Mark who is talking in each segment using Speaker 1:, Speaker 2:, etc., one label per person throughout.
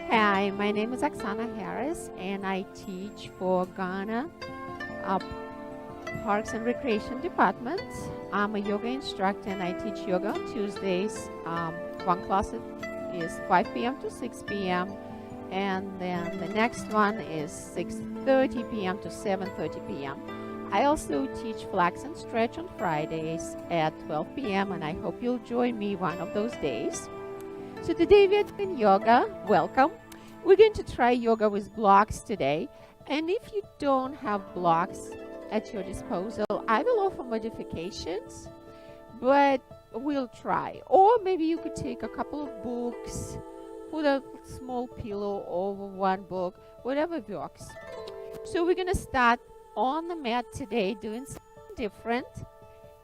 Speaker 1: Hi, my name is Oksana Harris, and I teach for Ghana uh, Parks and Recreation Department. I'm a yoga instructor, and I teach yoga on Tuesdays. One class is 5 p.m. to 6 p.m., and then the next one is 6:30 p.m. to 7:30 p.m. I also teach flex and stretch on Fridays at 12 p.m., and I hope you'll join me one of those days. So today we're doing yoga. Welcome. We're going to try yoga with blocks today. And if you don't have blocks at your disposal, I will offer modifications, but we'll try. Or maybe you could take a couple of books, put a small pillow over one book, whatever works. So we're going to start on the mat today doing something different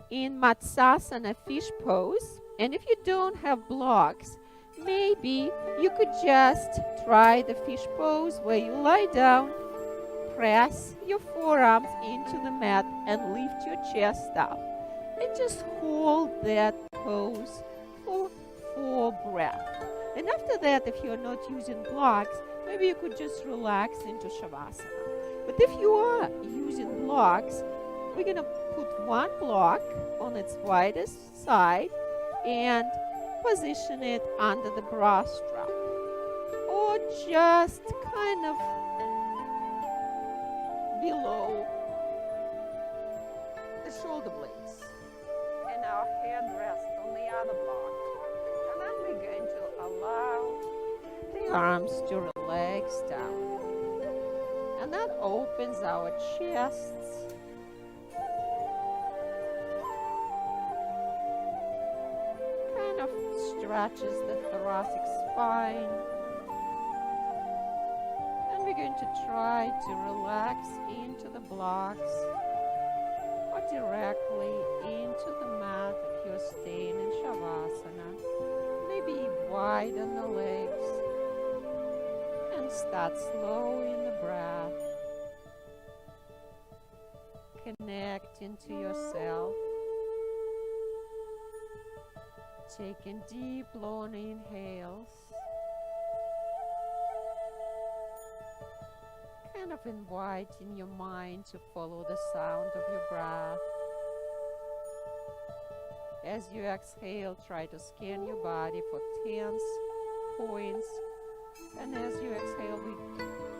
Speaker 1: in Matsasana fish pose. And if you don't have blocks, maybe you could just try the fish pose where you lie down, press your forearms into the mat and lift your chest up. And just hold that pose for 4 breaths. And after that, if you're not using blocks, maybe you could just relax into Shavasana. But if you are using blocks, we're going to put one block on its widest side and position it under the bra strap, or just kind of below the shoulder blades, and our head rests on the other block. And then we're going to allow the arms to relax down, and that opens our chests. Stretches the thoracic spine, and we're going to try to relax into the blocks or directly into the mat if you're staying in Shavasana. Maybe widen the legs and start slowing the breath, connecting to yourself. Taking deep, long inhales, kind of inviting your mind to follow the sound of your breath. As you exhale, try to scan your body for tense points, and as you exhale, we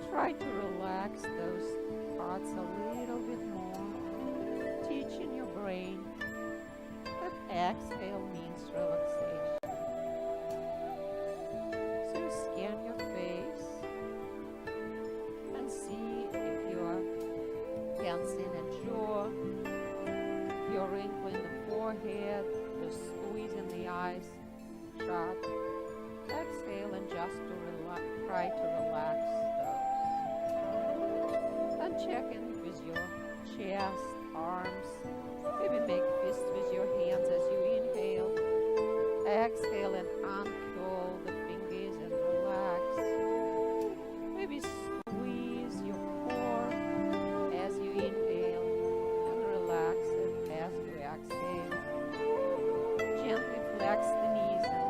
Speaker 1: try to relax those parts a little bit more, teaching your brain that exhale means relaxation. So scan your face and see if you're tensing a jaw, if you're wrinkling the forehead, you're squeezing the eyes shut. Exhale and just try to relax those. And check in with your chest, arms. Maybe make fists with your hands as you inhale. Exhale and uncurl the fingers and relax. Maybe squeeze your core as you inhale and relax it as you exhale. Gently flex the knees and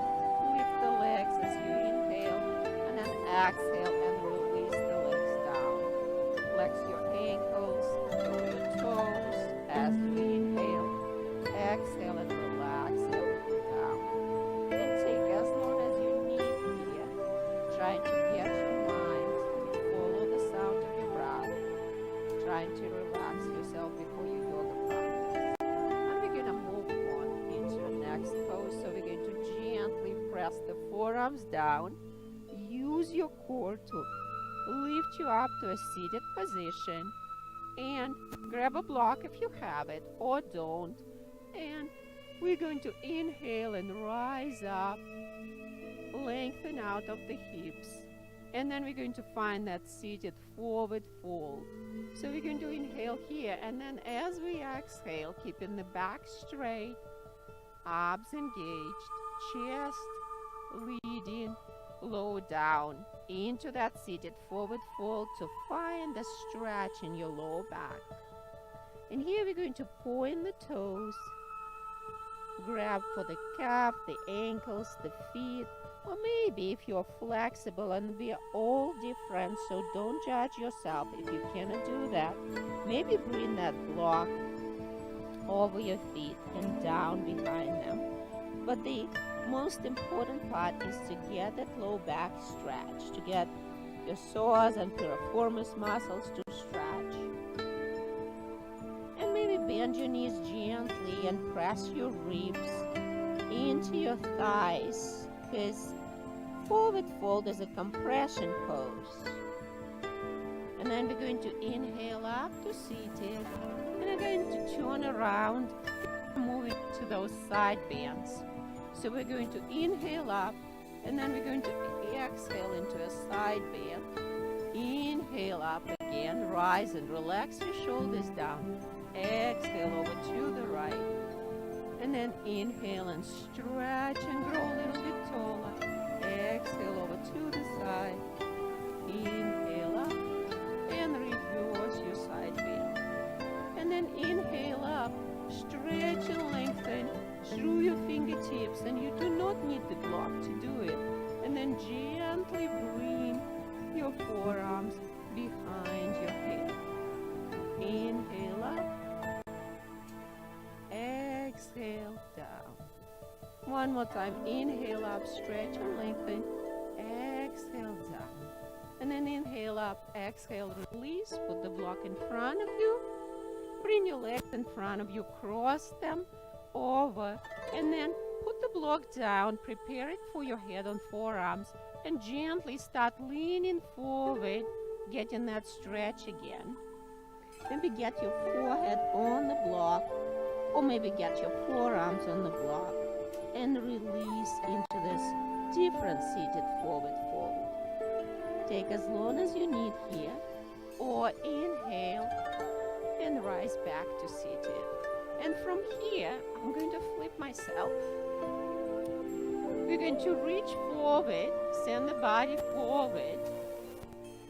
Speaker 1: lift the legs as you inhale, and then exhale and release the legs down. Flex your ankles, your toes as you inhale. Exhale and relax everything down. And take as long as you need here, trying to get your mind to follow the sound of your breath, trying to relax yourself before you yoga practice. And we're going to move on into the next pose. So we're going to gently press the forearms down. Use your core to lift you up to a seated position, and grab a block if you have it or don't. And we're going to inhale and rise up, lengthen out of the hips, and then we're going to find that seated forward fold. So we're going to inhale here, and then as we exhale, keeping the back straight, abs engaged, chest leading, low down into that seated forward fold to find a stretch in your lower back. And here we're going to point the toes, grab for the calf, the ankles, the feet, or maybe if you're flexible, and we are all different, so don't judge yourself if you cannot do that. Maybe bring that block over your feet and down behind them. But the most important part is to get that low back stretch, to get your psoas and piriformis muscles to stretch. And maybe bend your knees gently and press your ribs into your thighs, because forward fold is a compression pose. And then we're going to inhale up to seated, and we're going to turn around, moving to those side bends. So we're going to inhale up, and then we're going to exhale into a side bend. Inhale up again, rise and relax your shoulders down. Exhale over to the right. And then inhale and stretch and grow a little bit taller. Exhale over to the side. Inhale up and reverse your side bend. And then inhale up, stretch and lengthen through your fingertips, and you do not need the block to do it. And then gently bring your forearms behind your head. Inhale up, exhale down. One more time, inhale up, stretch and lengthen, exhale down. And then inhale up, exhale, release, put the block in front of you. Bring your legs in front of you, cross them over, and then put the block down, prepare it for your head on forearms, and gently start leaning forward, getting that stretch again. Maybe get your forehead on the block, or maybe get your forearms on the block, and release into this different seated forward fold. Take as long as you need here, or inhale and rise back to seated. And from here, I'm going to flip myself. We're going to reach forward, send the body forward,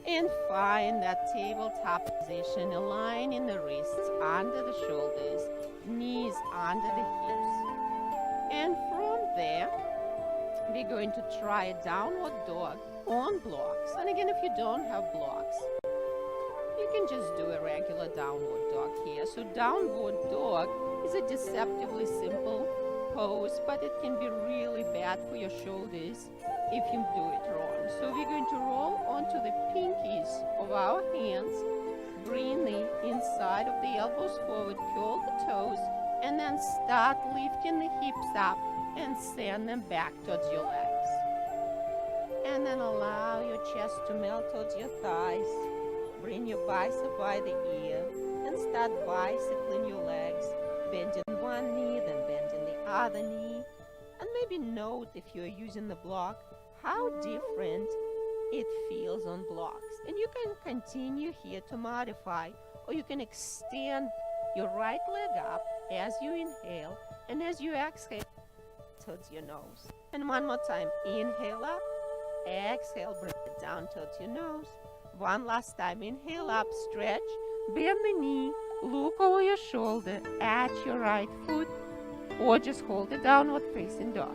Speaker 1: and find that tabletop position, aligning the wrists under the shoulders, knees under the hips. And from there, we're going to try a downward dog on blocks. And again, if you don't have blocks, you can just do a regular downward dog here. So downward dog is a deceptively simple pose, but it can be really bad for your shoulders if you do it wrong. So we're going to roll onto the pinkies of our hands, bring the inside of the elbows forward, curl the toes, and then start lifting the hips up and send them back towards your legs. And then allow your chest to melt towards your thighs. Bring your bicep by the ear and start bicycling your legs, bending one knee, then bending the other knee. And maybe note, if you're using the block, how different it feels on blocks. And you can continue here to modify, or you can extend your right leg up as you inhale, and as you exhale towards your nose. And one more time, inhale up, exhale, bring it down towards your nose. One last time, inhale up, stretch, bend the knee, look over your shoulder at your right foot, or just hold it downward facing dog.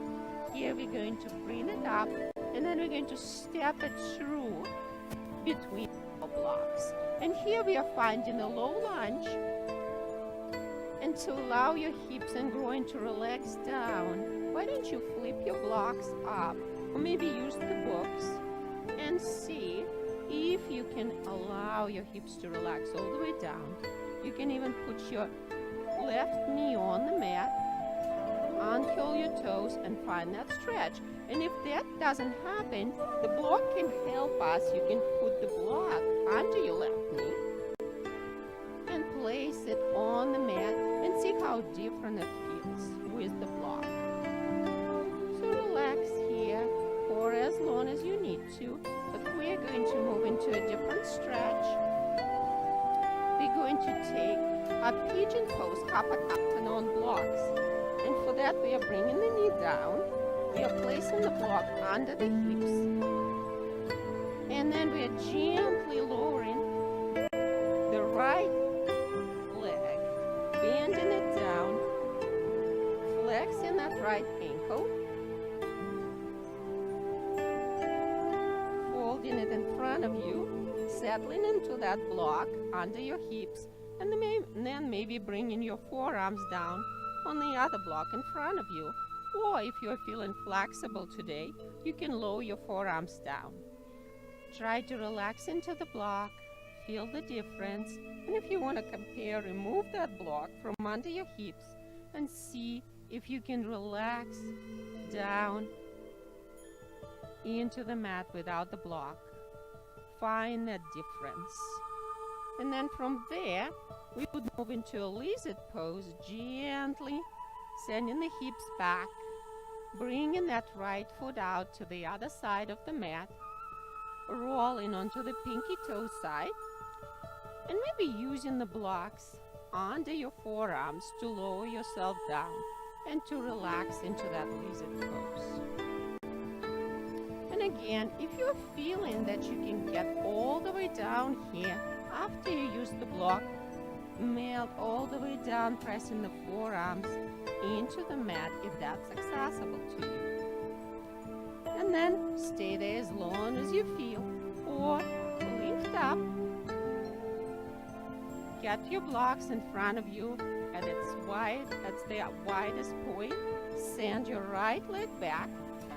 Speaker 1: Here we're going to bring it up, and then we're going to step it through between the blocks. And here we are finding a low lunge, and to allow your hips and groin to relax down, why don't you flip your blocks up, or maybe use the books and see if you can allow your hips to relax all the way down. You can even put your left knee on the mat, uncurl your toes, and find that stretch. And if that doesn't happen, the block can help us. You can put the block under your left knee and place it on the mat and see how different it feels with the block. So relax here for as long as you need to, but we are going to move into a different stretch. We're going to take a pigeon pose, kapha on blocks. And for that, we are bringing the knee down. We are placing the block under the hips. And then we are gently lowering the right leg, bending it down, flexing right ankle, folding it in front of you, settling into that block under your hips, and then maybe bringing your forearms down on the other block in front of you. Or if you're feeling flexible today, you can lower your forearms down. Try to relax into the block, feel the difference, and if you want to compare, remove that block from under your hips and see if you can relax down into the mat without the block. Find that difference. And then from there, we would move into a lizard pose, gently sending the hips back, bringing that right foot out to the other side of the mat, rolling onto the pinky toe side, and maybe using the blocks under your forearms to lower yourself down and to relax into that lizard pose. And again, if you're feeling that you can get all the way down here after you use the block, melt all the way down, pressing the forearms into the mat if that's accessible to you. And then stay there as long as you feel, or lift up. Get your blocks in front of you at their widest point. Send your right leg back,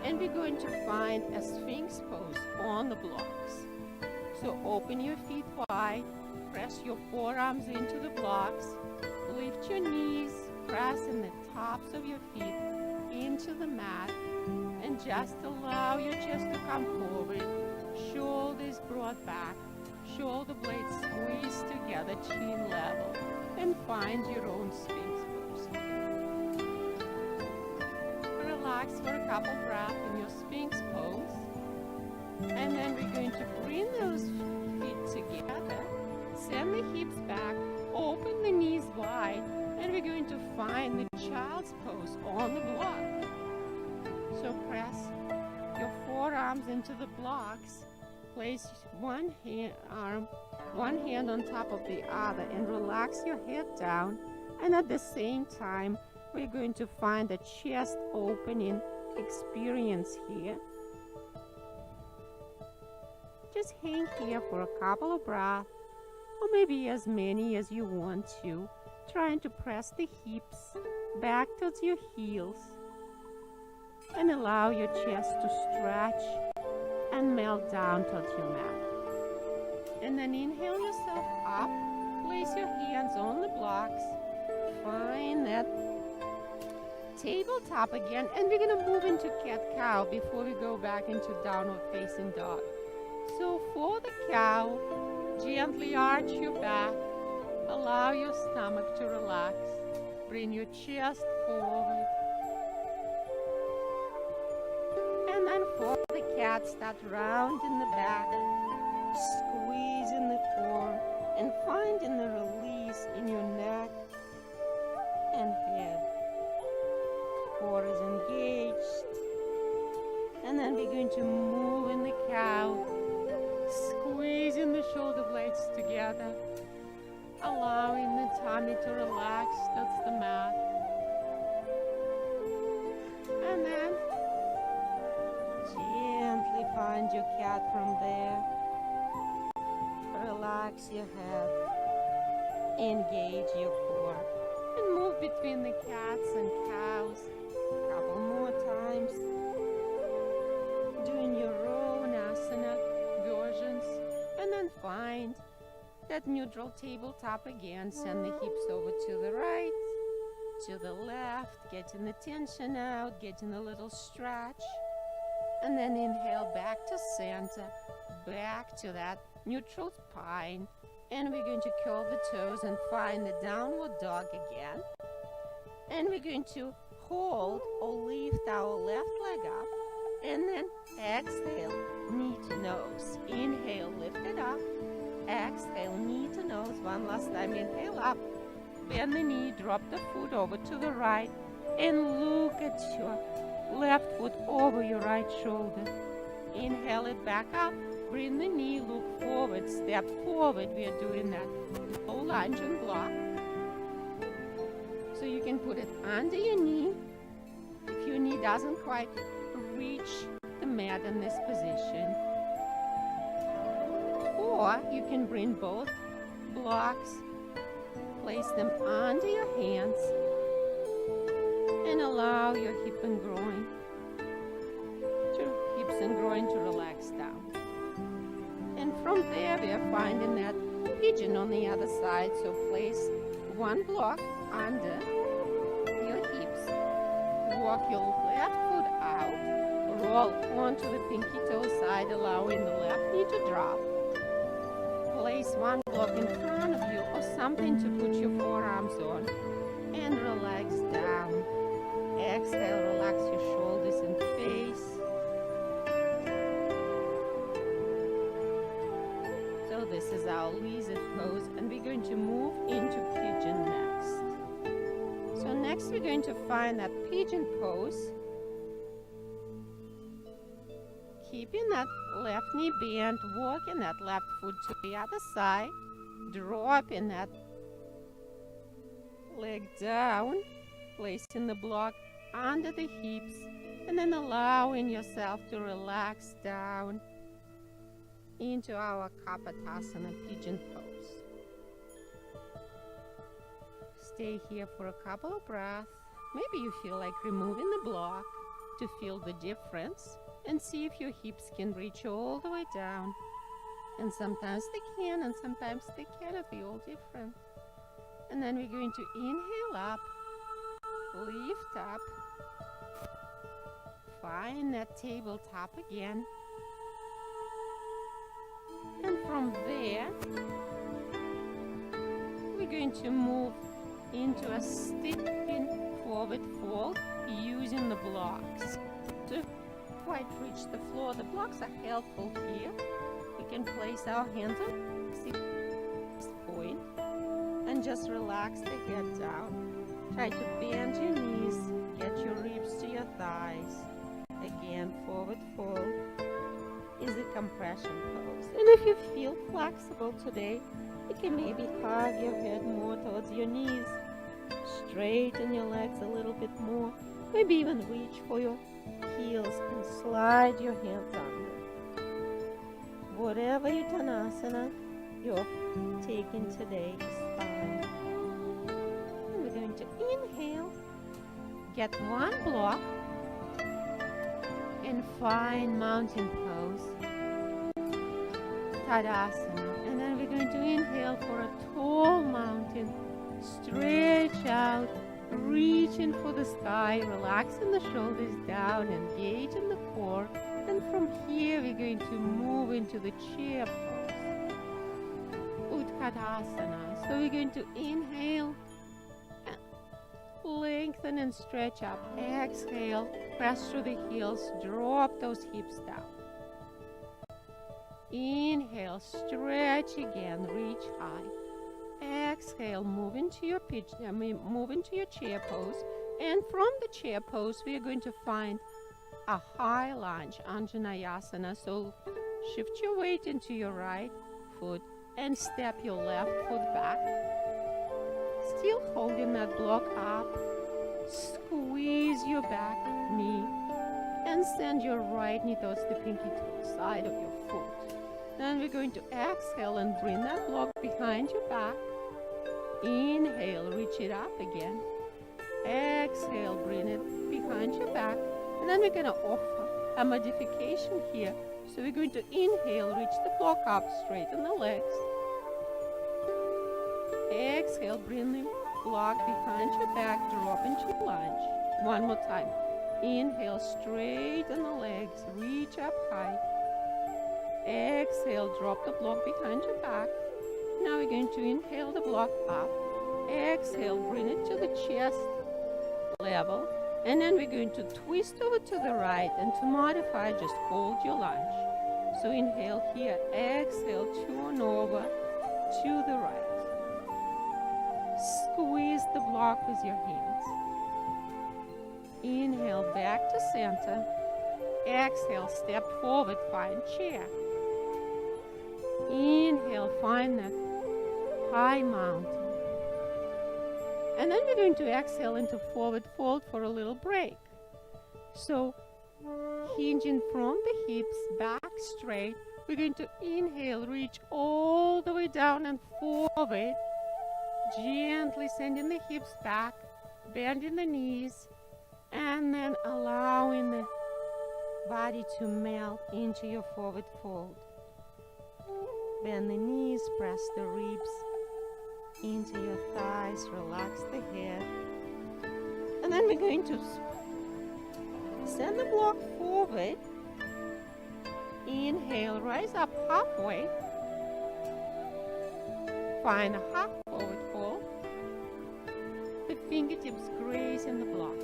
Speaker 1: and we're going to find a Sphinx pose on the blocks. So open your feet wide, press your forearms into the blocks, lift your knees, pressing the tops of your feet into the mat, and just allow your chest to come forward, shoulders brought back, shoulder blades squeezed together, chin level, and find your own Sphinx pose. Relax for a couple breaths in your Sphinx pose, and then we're going to bring those feet together, send the hips back, open the knees wide, and we're going to find the child's pose on the block. So press your forearms into the blocks, place one hand on top of the other, and relax your head down. And at the same time, we're going to find a chest opening experience here. Just hang here for a couple of breaths, or maybe as many as you want to, trying to press the hips back towards your heels and allow your chest to stretch and melt down towards your mat. And then inhale yourself up, place your hands on the blocks, find that tabletop again, and we're going to move into cat-cow before we go back into downward facing dog. So for the cow, gently arch your back, allow your stomach to relax, bring your chest forward, and then for the cat, start round in the back, squeeze in the core, and finding the release in your neck and head. Core is engaged, and then we're going to move in the cow, squeezing the shoulder blades together, allowing the tummy to relax, that's the mat. And then gently find your cat from there. Relax your head, engage your core, and move between the cats and cows a couple more times, doing your own asana versions, and then find that neutral tabletop again. Send the hips over to the right, to the left, getting the tension out, getting a little stretch, and then inhale back to center, back to that neutral spine, and we're going to curl the toes and find the downward dog again, and we're going to hold or lift our left leg up, and then exhale, knee to nose. Inhale, lift it up. Exhale, knee to nose. One last time. Inhale up. Bend the knee, drop the foot over to the right, and look at your left foot over your right shoulder. Inhale it back up. Bring the knee, look forward, step forward. We are doing that low lunge and block. So you can put it under your knee. You if your knee doesn't quite reach the mat in this position. Or you can bring both blocks, place them under your hands, and allow your hips and groin to relax down. And from there, we are finding that pigeon on the other side. So place one block under your hips, walk your left foot out, roll onto the pinky toe side, allowing the left knee to drop. Place one block in front of you or something to put your forearms on, and relax down. Exhale, relax your shoulders and face. So this is our lizard pose, and we're going to move into pigeon next. So next we're going to find that pigeon pose, keeping that left knee bent, walking that left foot to the other side, dropping that leg down, placing the block under the hips, and then allowing yourself to relax down into our Kapotasana pigeon pose. Stay here for a couple of breaths. Maybe you feel like removing the block to feel the difference, and see if your hips can reach all the way down. And sometimes they can, and sometimes they cannot. Be all different. And then we're going to inhale up, lift up, find that tabletop again. And from there, we're going to move into a stepping forward fold using the blocks to quite reach the floor. The blocks are helpful here. We can place our hands on this point and just relax the head down. Try to bend your knees, get your ribs to your thighs. Again, forward fold is a compression pose. And if you feel flexible today, you can maybe carve your head more towards your knees, straighten your legs a little bit more, maybe even reach for your heels and slide your hands under. Whatever Uttanasana you're taking today is fine. And we're going to inhale, get one block, and find mountain pose, Tadasana. And then we're going to inhale for a tall mountain, stretch out, reaching for the sky, relaxing the shoulders down, engaging the core. And from here, we're going to move into the chair pose, Utkatasana. So we're going to inhale, lengthen and stretch up. Exhale, press through the heels, drop those hips down. Inhale, stretch again, reach high. Exhale, move into your chair pose, and from the chair pose we are going to find a high lunge, Anjaneyasana. So shift your weight into your right foot and step your left foot back, still holding that block up. Squeeze your back knee and send your right knee towards the pinky toe side of your foot. Then we're going to exhale and bring that block behind your back. Inhale, reach it up again. Exhale, bring it behind your back. And then we're going to offer a modification here. So we're going to inhale, reach the block up, straighten the legs. Exhale, bring the block behind your back, drop into lunge. One more time. Inhale, straighten the legs, reach up high. Exhale, drop the block behind your back. Now we're going to inhale the block up. Exhale, bring it to the chest level. And then we're going to twist over to the right, and to modify, just hold your lunge. So inhale here, exhale, turn over to the right. Squeeze the block with your hands. Inhale, back to center. Exhale, step forward, find chair. Inhale, find that high mountain. And then we're going to exhale into forward fold for a little break. So hinging from the hips back straight, we're going to inhale, reach all the way down and forward, gently sending the hips back, bending the knees, and then allowing the body to melt into your forward fold. Bend the knees, press the ribs into your thighs, relax the head. And then we're going to send the block forward. Inhale, rise up halfway. Find a half forward fold. The fingertips grazing the block.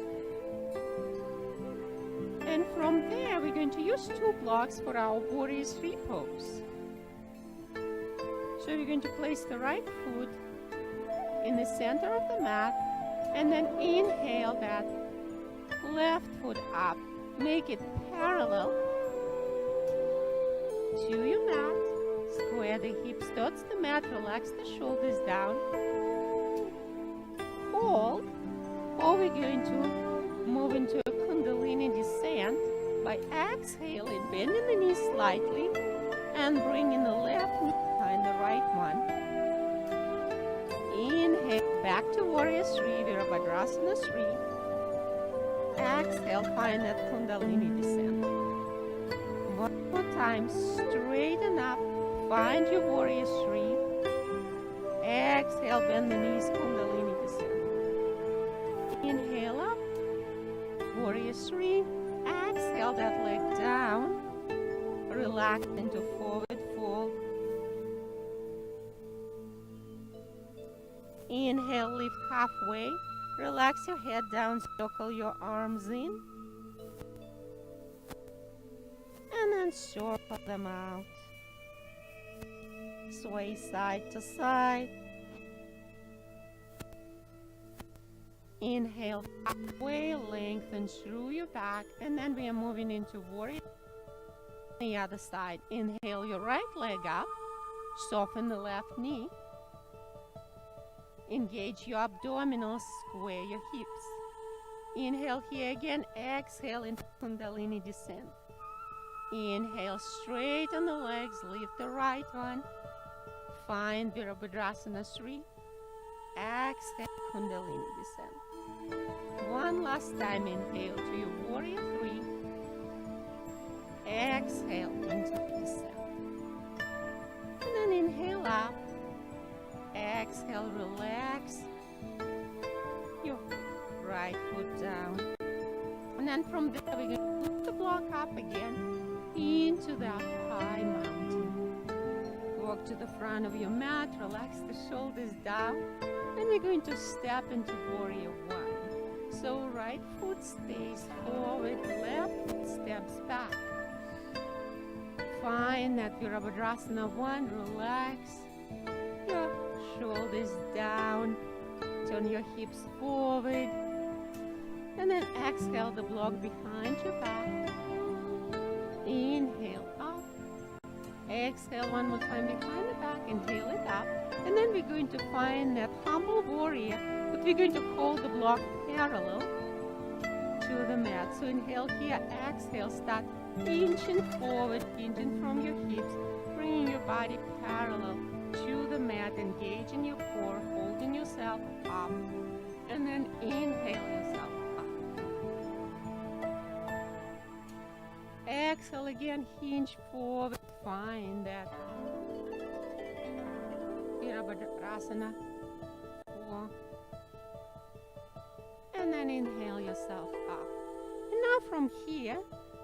Speaker 1: And from there, we're going to use 2 blocks for our Warrior 3 pose. So we're going to place the right foot in the center of the mat, and then inhale that left foot up. Make it parallel to your mat. Square the hips towards the mat, relax the shoulders down. Hold, or we're going to move into a Kundalini descent by exhaling, bending the knees slightly, and bringing the left knee behind the right one. Inhale, back to Warrior 3, Virabhadrasana 3. Exhale, find that Kundalini descent. One more time, straighten up, find your Warrior 3. Exhale, bend the knees, Kundalini descent. Inhale up, Warrior 3. Exhale that leg down, relax into forward fold. Inhale, lift halfway. Relax your head down, circle your arms in. And then circle them out. Sway side to side. Inhale halfway, lengthen through your back, and then we are moving into Warrior. The other side. Inhale your right leg up, soften the left knee. Engage your abdominals, square your hips. Inhale here again, exhale into Kundalini descent. Inhale, straighten the legs, lift the right one. Find Virabhadrasana 3. Exhale, Kundalini descent. One last time, inhale to your Warrior 3. Exhale into the descent. And then inhale up. Exhale, relax your right foot down. And then from there, we're going to put the block up again into that high mountain. Walk to the front of your mat, relax the shoulders down, and we're going to step into Warrior 1. So right foot stays forward, left foot steps back. Find that Virabhadrasana 1, relax your shoulders down, turn your hips forward, and then exhale the block behind your back. Inhale up, exhale one more time behind the back, inhale it up, and then we're going to find that humble warrior, but we're going to hold the block parallel to the mat. So inhale here, exhale, start inching forward, inching from your hips, bringing your body parallel to the mat, engaging your core, holding yourself up, and then inhale yourself up. Exhale again, hinge forward, find that Virabhadrasana 4, and then inhale yourself up. And now from here,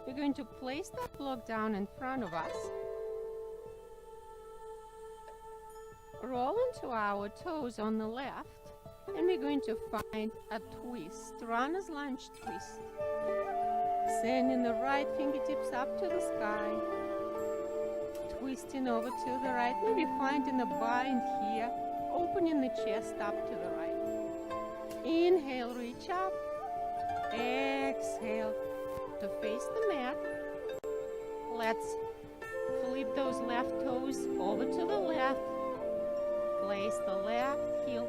Speaker 1: we're going to place that block down in front of us. Roll into our toes on the left, and we're going to find a twist, runner's lunge twist. Sending the right fingertips up to the sky, twisting over to the right, maybe finding a bind here, opening the chest up to the right. Inhale, reach up. Exhale to face the mat. Let's flip those left toes over to the left. Place the left heel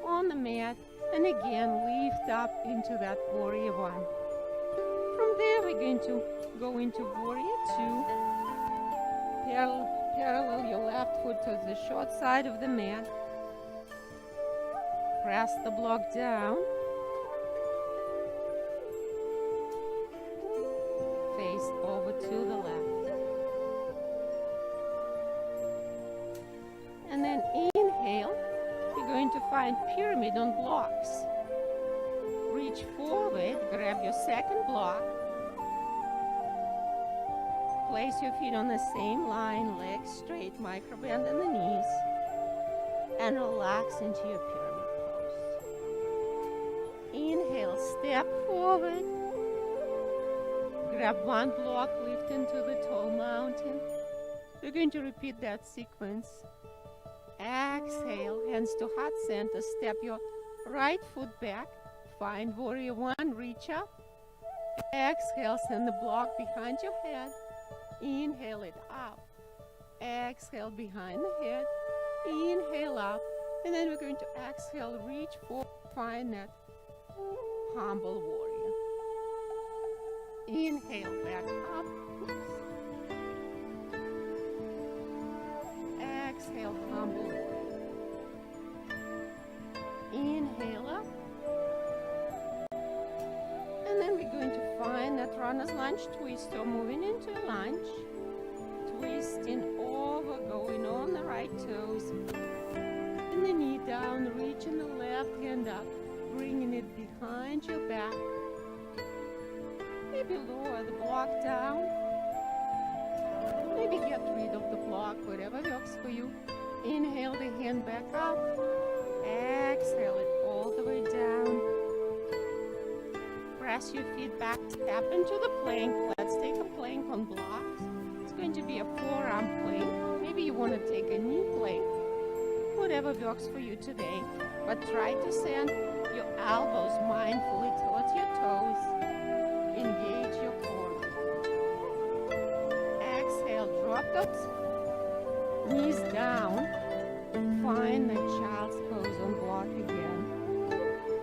Speaker 1: on the mat, and again lift up into that Warrior 1. From there, we're going to go into Warrior 2. Parallel your left foot to the short side of the mat. Press the block down. Face over to the left. And then inhale. We're going to find pyramid on blocks. Reach forward, grab your second block. Place your feet on the same line, legs straight, micro bend in the knees, and relax into your pyramid pose. Inhale, step forward. Grab one block, lift into the tall mountain. We're going to repeat that sequence. Exhale, hands to heart center. Step your right foot back. Find Warrior 1, reach up. Exhale, send the block behind your head. Inhale it up. Exhale behind the head. Inhale up. And then we're going to exhale, reach forward, find that humble warrior. Inhale, back up. Exhale, humble warrior. Inhale up. And then we're going to find that runner's lunge twist, so moving into a lunge, twisting over, going on the right toes, and the knee down, reaching the left hand up, bringing it behind your back. Maybe lower the block down, maybe get rid of the block, whatever works for you. Inhale the hand back up, exhale it all the way down. Press your feet back, step into the plank. Let's take a plank on blocks. It's going to be a forearm plank. Maybe you want to take a knee plank. Whatever works for you today. But try to send your elbows mindfully towards your toes. Engage your core. Exhale, drop those knees down. Find the child's pose on block again.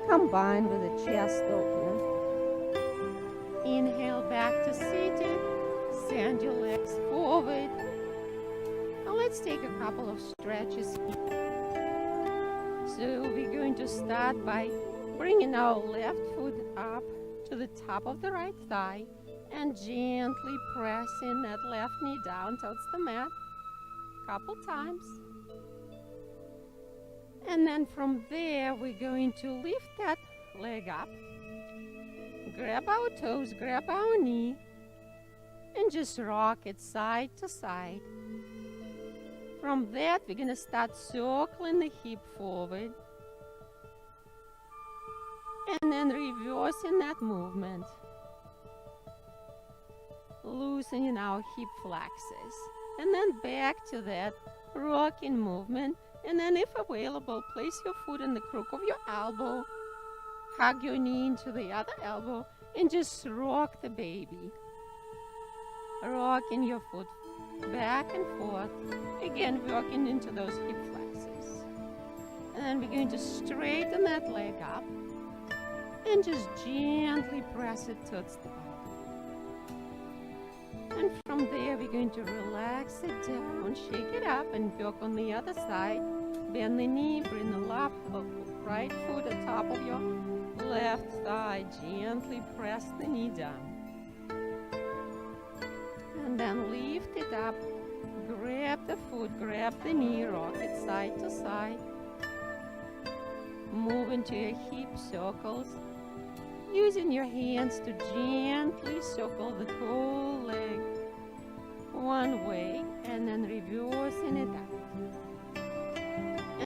Speaker 1: Combine with the chest opener. Inhale back to seated. Send your legs forward. Now let's take a couple of stretches here. So we're going to start by bringing our left foot up to the top of the right thigh and gently pressing that left knee down towards the mat. Couple times. And then from there we're going to lift that leg up. Grab our toes, grab our knee, and just rock it side to side. From that, we're going to start circling the hip forward. And then reversing that movement. Loosening our hip flexors. And then back to that rocking movement. And then if available, place your foot in the crook of your elbow. Hug your knee into the other elbow and just rock the baby. Rocking your foot back and forth. Again, working into those hip flexors. And then we're going to straighten that leg up and just gently press it towards the body. And from there, we're going to relax it down, shake it up, and work on the other side. Bend the knee, bring the left right foot on top of your left thigh. Gently press the knee down. And then lift it up. Grab the foot, grab the knee, rock it side to side. Move into your hip circles. Using your hands to gently circle the whole leg one way and then reversing it up.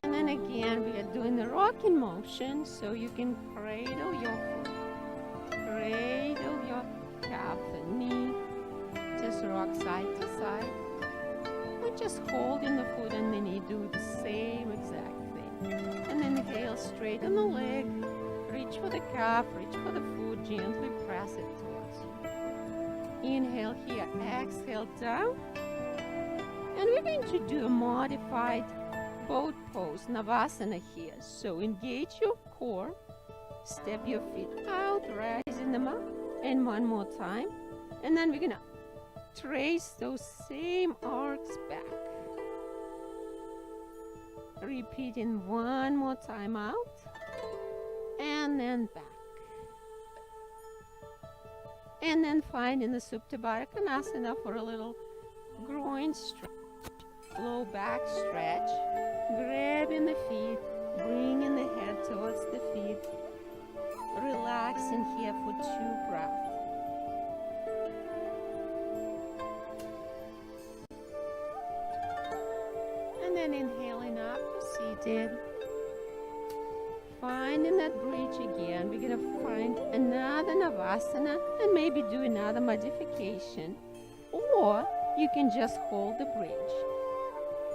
Speaker 1: And then again, we are doing the rocking motion, so you can cradle your foot, cradle your calf and knee, just rock side to side. Or just holding the foot and the knee, do the same exact thing. And then inhale, straighten the leg, reach for the calf, reach for the foot, gently press it towards you. Inhale here, exhale down. And we're going to do a modified boat pose, Navasana here. So engage your core, step your feet out, raising them up, And one more time. And then we're going to trace those same arcs back. Repeating one more time out. And then back. And then finding the Supta Baddha Konasana for a little groin stretch. Low back stretch. Grabbing the feet. Bringing the head towards the feet. Relaxing here for 2 breaths. And then inhaling up, seated. Finding that bridge again. We're going to find another Navasana and maybe do another modification. Or you can just hold the bridge.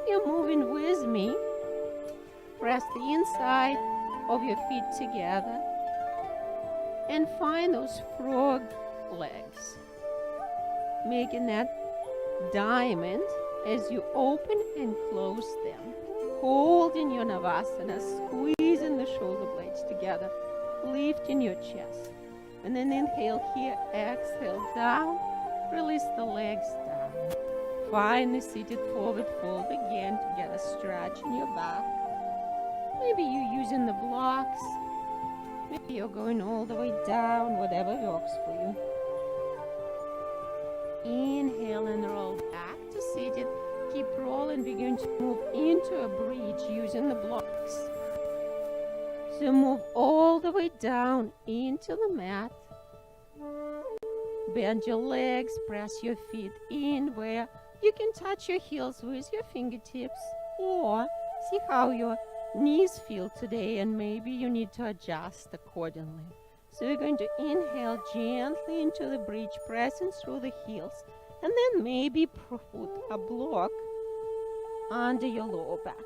Speaker 1: You're moving with me. Press the inside of your feet together. And find those frog legs. Making that diamond as you open and close them. Holding your Navasana, squeezing the shoulder blades together, lifting your chest. And then inhale here, exhale down, release the legs down. Find the seated forward fold again to get a stretch in your back. Maybe you're using the blocks. Maybe you're going all the way down, whatever works for you. Inhale and roll back to seated. Keep rolling. We're going to move into a bridge using the blocks. So move all the way down into the mat. Bend your legs, press your feet in where you can touch your heels with your fingertips, or see how your knees feel today, and maybe you need to adjust accordingly. So we're going to inhale gently into the bridge, pressing through the heels, and then maybe put a block under your lower back.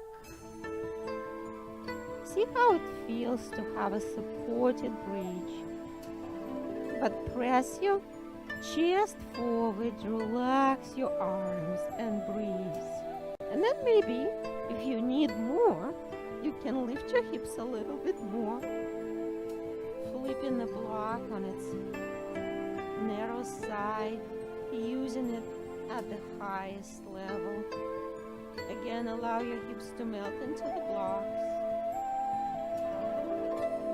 Speaker 1: See how it feels to have a supported bridge. But press your chest forward, relax your arms, and breathe. And then maybe, if you need more, you can lift your hips a little bit more, flipping the block on its narrow side, using it at the highest level. Again, allow your hips to melt into the blocks.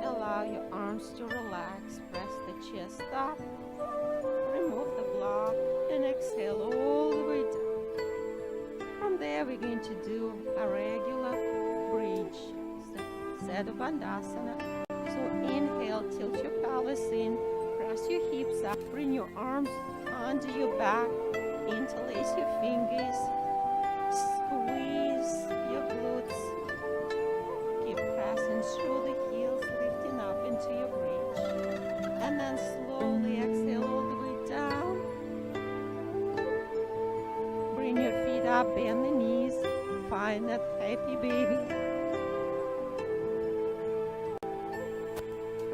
Speaker 1: Allow your arms to relax. Press the chest up. Remove the block and exhale all the way down. From there, we're going to do a regular bridge, set of Bandhasana. So inhale, tilt your pelvis in, press your hips up, bring your arms under your back, interlace your fingers, squeeze your glutes, keep pressing through the heels, lifting up into your bridge, and then slowly exhale all the way down. Bring your feet up, bend the knees, find that happy baby.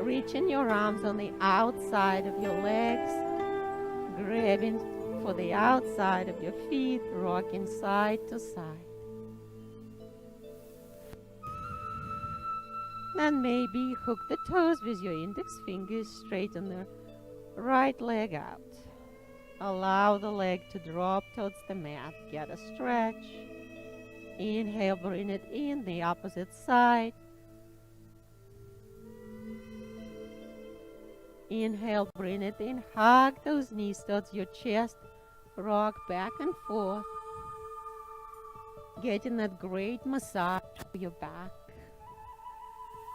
Speaker 1: Reaching your arms on the outside of your legs, grabbing for the outside of your feet, rocking side to side. Then maybe hook the toes with your index fingers, straighten the right leg out. Allow the leg to drop towards the mat, get a stretch. Inhale, bring it in the opposite side. Inhale, bring it in, hug those knees towards your chest, rock back and forth, getting that great massage for your back.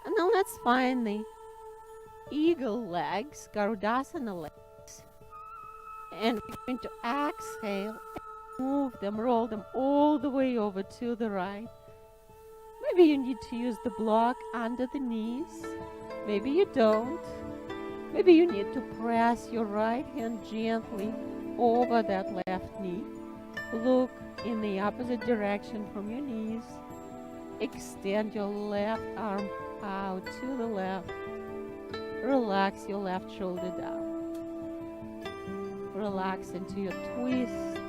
Speaker 1: And now let's find the eagle legs, Garudasana legs. And we're going to exhale, move them, roll them all the way over to the right. Maybe you need to use the block under the knees. Maybe you don't. Maybe you need to press your right hand gently over that left knee. Look in the opposite direction from your knees. Extend your left arm out to the left. Relax your left shoulder down. Relax into your twist.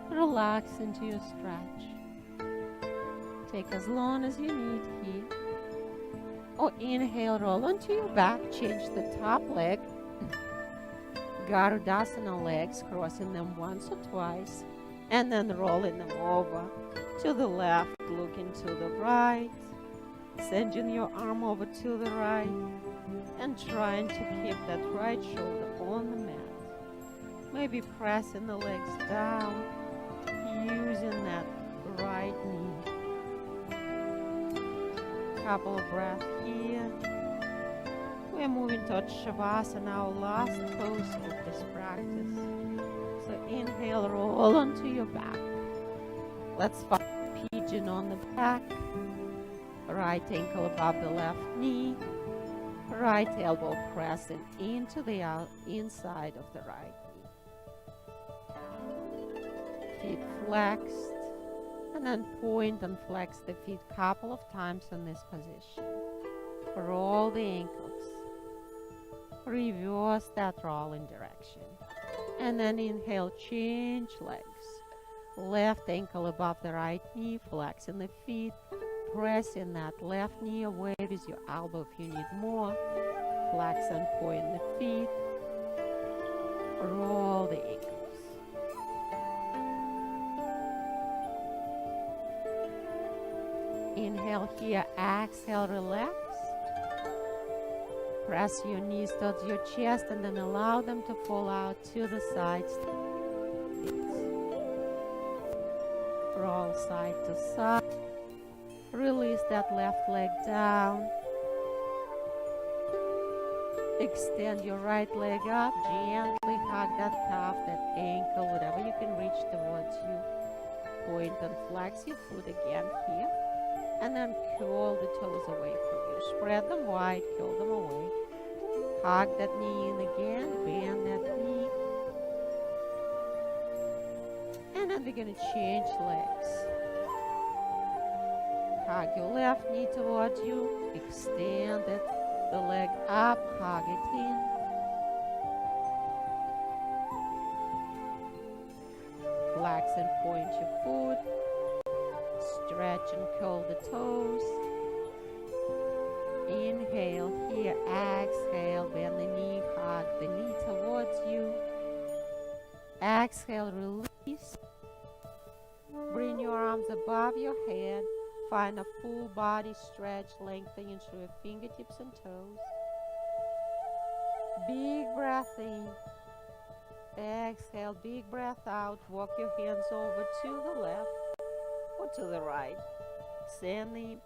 Speaker 1: Relax into your stretch. Take as long as you need here. Or inhale, roll onto your back, change the top leg. Garudasana legs, crossing them once or twice, and then rolling them over to the left, looking to the right, sending your arm over to the right, and trying to keep that right shoulder on the mat. Maybe pressing the legs down, using that right knee. Couple of breaths here. We're moving towards Shavasana, our last pose of this practice. So inhale, roll onto your back. Let's find pigeon on the back. Right ankle above the left knee. Right elbow pressing into the inside of the right knee. Feet flexed. And then point and flex the feet a couple of times in this position. Roll the ankles. Reverse that rolling direction. And then inhale, change legs. Left ankle above the right knee, flexing the feet. Pressing that left knee away with your elbow if you need more. Flex and point the feet. Roll the ankles. Inhale here, exhale, relax. Press your knees towards your chest and then allow them to fall out to the sides. Roll side to side. Release that left leg down. Extend your right leg up. Gently hug that calf, that ankle, whatever you can reach towards you. Point and flex your foot again here. And then curl the toes away from you. Spread them wide, curl them away. Hug that knee in again, bend that knee. And then we're going to change legs. Hug your left knee towards you, extend it, the leg up, hug it in. Flex and point your foot. Stretch and curl the toes. Inhale here, exhale, bend the knee, hug the knee towards you. Exhale, release. Bring your arms above your head. Find a full body stretch, lengthening through your fingertips and toes. Big breath in. Exhale, big breath out. Walk your hands over to the left or to the right. Send the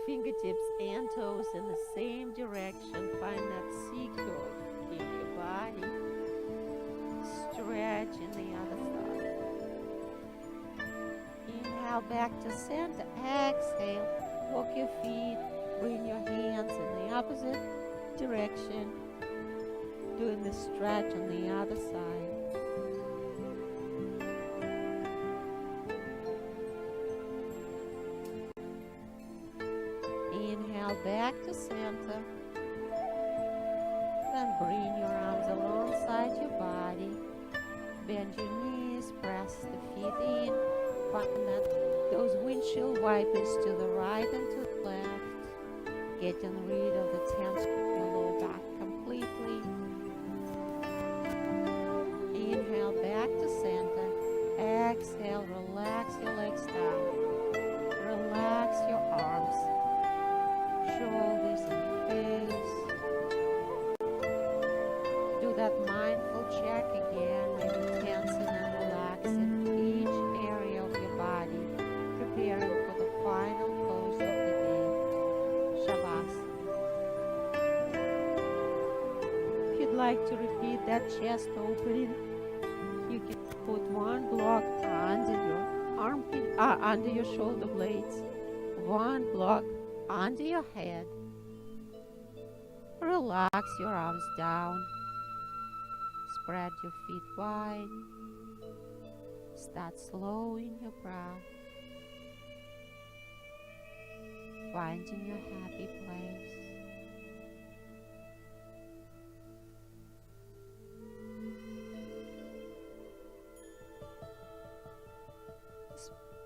Speaker 1: fingertips and toes in the same direction. Find that C curve in your body. Stretch in the other side. Inhale back to center. Exhale. Walk your feet. Bring your hands in the opposite direction. Doing the stretch on the other side. Inhale back to center. Then bring your arms alongside your body. Bend your knees, press the feet in. Find those windshield wipers to the right and to the left. Getting rid of the tension in your lower back completely. Inhale back to center. Exhale, relax your legs down. Relax your arms, shoulders and face. Do that mindful check again, maybe tensing and relaxing each area of your body, preparing for the final pose of the day, Shavasana. If you'd like to repeat that chest opening, you can put one block under your armpit, under your shoulder blades, one block under your head. Relax your arms down. Spread your feet wide. Start slowing your breath. Finding your happy place.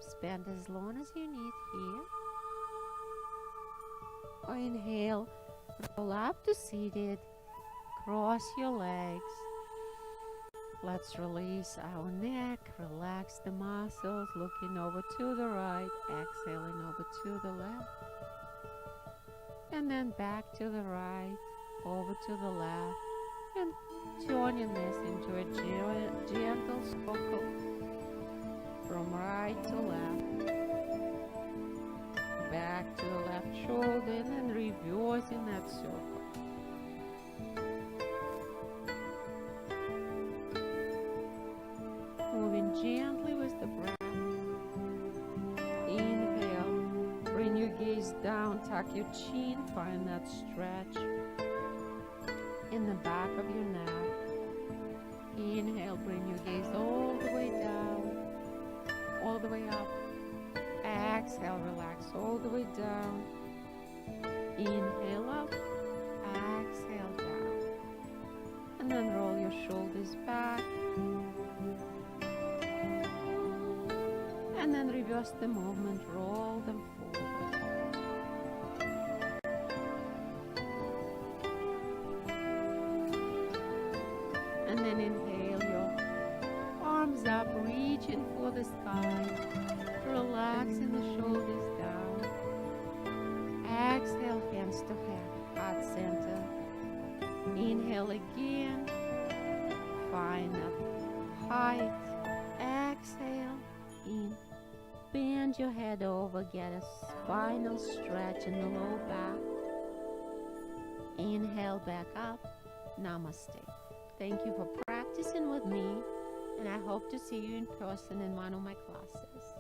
Speaker 1: Spend as long as you need here. Inhale, roll up to seated. Cross your legs. Let's release our neck, relax the muscles, looking over to the right, exhaling over to the left. And then back to the right, over to the left, and turning this into a gentle circle from right to left, back to the left shoulder, and then reversing that circle. Moving gently with the breath. Inhale, bring your gaze down, tuck your chin, find that stretch in the back of your neck. Inhale, bring your gaze all the way down, all the way up. Exhale, relax all the way down. Inhale up, exhale down. And then roll your shoulders back. And then reverse the movement, roll them forward. And then inhale your arms up, reaching for the sky, relaxing the shoulders down. Exhale, hands to heart center. Inhale again, find that height. Exhale, in. Bend your head over, get a spinal stretch in the low back. Inhale back up. Namaste. Thank you for practicing with me, and I hope to see you in person in one of my classes.